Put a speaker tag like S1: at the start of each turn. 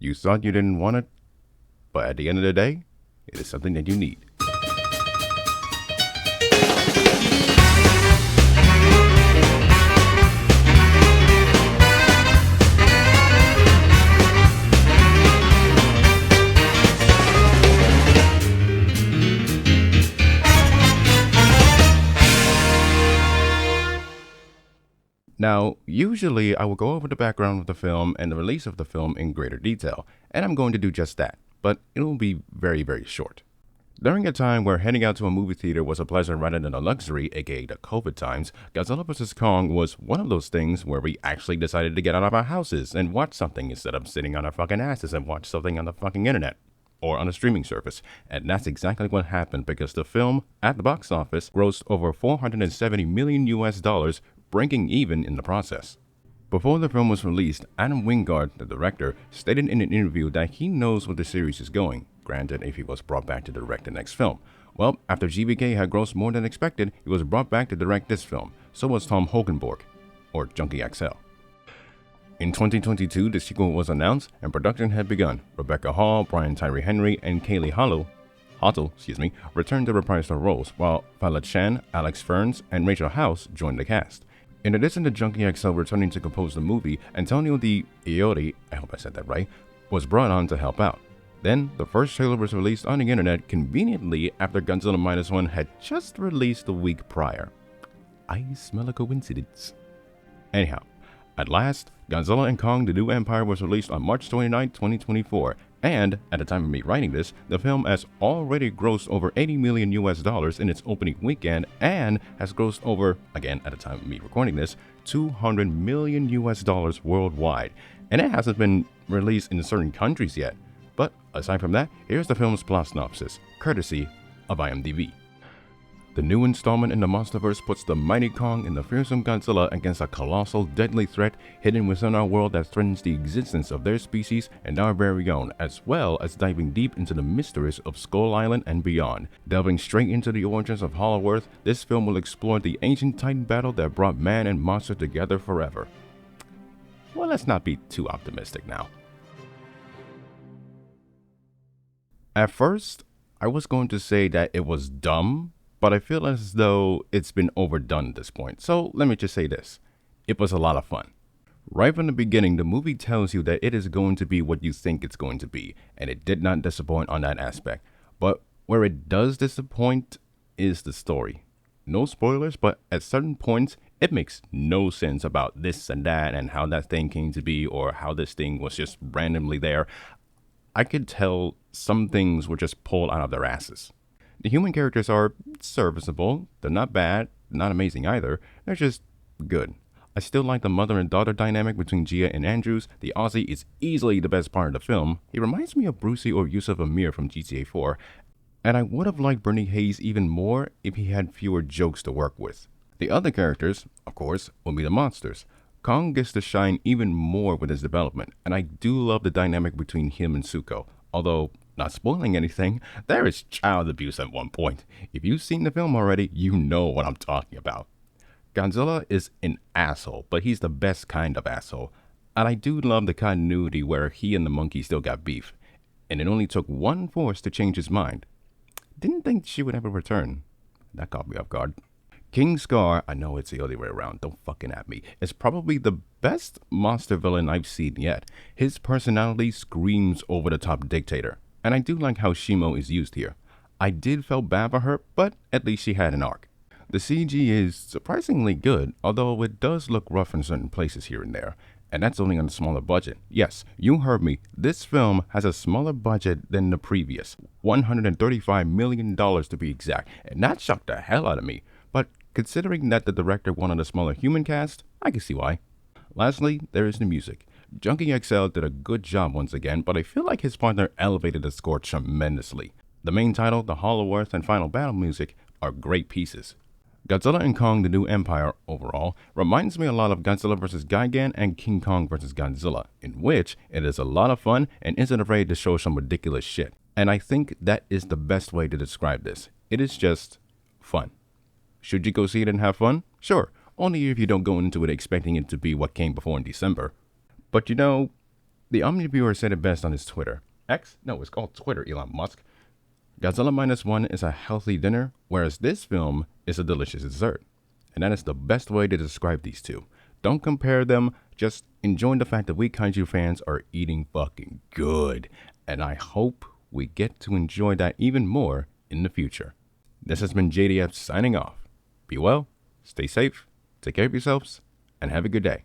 S1: You thought you didn't want it, but at the end of the day, it is something that you need. Now, usually I will go over the background of the film and the release of the film in greater detail, and I'm going to do just that, but it will be very, very short. During a time where heading out to a movie theater was a pleasure rather than a luxury, aka the COVID times, Godzilla vs. Kong was one of those things where we actually decided to get out of our houses and watch something instead of sitting on our fucking asses and watch something on the fucking internet or on a streaming service. And that's exactly what happened because the film, at the box office, grossed over $470 million US, breaking even in the process. Before the film was released, Adam Wingard, the director, stated in an interview that he knows where the series is going, granted if he was brought back to direct the next film. Well, after GVK had grossed more than expected, he was brought back to direct this film. So was Tom Hogenborg, or Junkie XL. In 2022, the sequel was announced and production had begun. Rebecca Hall, Brian Tyree Henry, and Kaylee Hottle, returned to reprise their roles, while Violet Chan, Alex Ferns, and Rachel House joined the cast. In addition to Junkie XL returning to compose the movie, Antonio Di Iori, I hope I said that right, was brought on to help out. Then, the first trailer was released on the internet conveniently after Godzilla Minus One had just released the week prior. I smell a coincidence. Anyhow, at last, Godzilla and Kong: The New Empire was released on March 29, 2024, and, at the time of me writing this, the film has already grossed over $80 million US in its opening weekend and has grossed over, again at the time of me recording this, $200 million US worldwide. And it hasn't been released in certain countries yet. But aside from that, here's the film's plot synopsis, courtesy of IMDb. The new installment in the Monsterverse puts the mighty Kong and the fearsome Godzilla against a colossal, deadly threat hidden within our world that threatens the existence of their species and our very own, as well as diving deep into the mysteries of Skull Island and beyond. Delving straight into the origins of Hollow Earth, this film will explore the ancient Titan battle that brought man and monster together forever. Well, let's not be too optimistic now. At first, I was going to say that it was dumb, but I feel as though it's been overdone at this point. So let me just say this. It was a lot of fun. Right from the beginning, the movie tells you that it is going to be what you think it's going to be, and it did not disappoint on that aspect. But where it does disappoint is the story. No spoilers, but at certain points, it makes no sense about this and that and how that thing came to be or how this thing was just randomly there. I could tell some things were just pulled out of their asses. The human characters are serviceable. They're not bad, not amazing either. They're just good. I still like the mother and daughter dynamic between Gia and Andrews. The Aussie is easily the best part of the film. He reminds me of Brucey or Yusuf Amir from GTA 4. And I would have liked Bernie Hayes even more if he had fewer jokes to work with. The other characters, of course, will be the monsters. Kong gets to shine even more with his development, and I do love the dynamic between him and Zuko. Although, not spoiling anything, there is child abuse at one point. If you've seen the film already, you know what I'm talking about. Godzilla is an asshole, but he's the best kind of asshole. And I do love the continuity where he and the monkey still got beef. And it only took one force to change his mind. Didn't think she would ever return. That caught me off guard. King Scar, I know it's the other way around, don't fucking at me, is probably the best monster villain I've seen yet. His personality screams over-the-top dictator, and I do like how Shimo is used here. I did feel bad for her, but at least she had an arc. The CG is surprisingly good, although it does look rough in certain places here and there, and that's only on a smaller budget. Yes, you heard me, this film has a smaller budget than the previous, $135 million to be exact, and that shocked the hell out of me. But considering that the director wanted a smaller human cast, I can see why. Lastly, there is the music. Junkie XL did a good job once again, but I feel like his partner elevated the score tremendously. The main title, the Hollow Earth, and final battle music are great pieces. Godzilla and Kong: The New Empire, overall, reminds me a lot of Godzilla vs. Gigan and King Kong vs. Godzilla, in which it is a lot of fun and isn't afraid to show some ridiculous shit. And I think that is the best way to describe this. It is just fun. Should you go see it and have fun? Sure, only if you don't go into it expecting it to be what came before in December. But you know, The Omniviewer said it best on his Twitter. X? No, it's called Twitter, Elon Musk. Godzilla Minus One is a healthy dinner, whereas this film is a delicious dessert. And that is the best way to describe these two. Don't compare them, just enjoy the fact that we kaiju fans are eating fucking good. And I hope we get to enjoy that even more in the future. This has been JDF signing off. Be well, stay safe, take care of yourselves, and have a good day.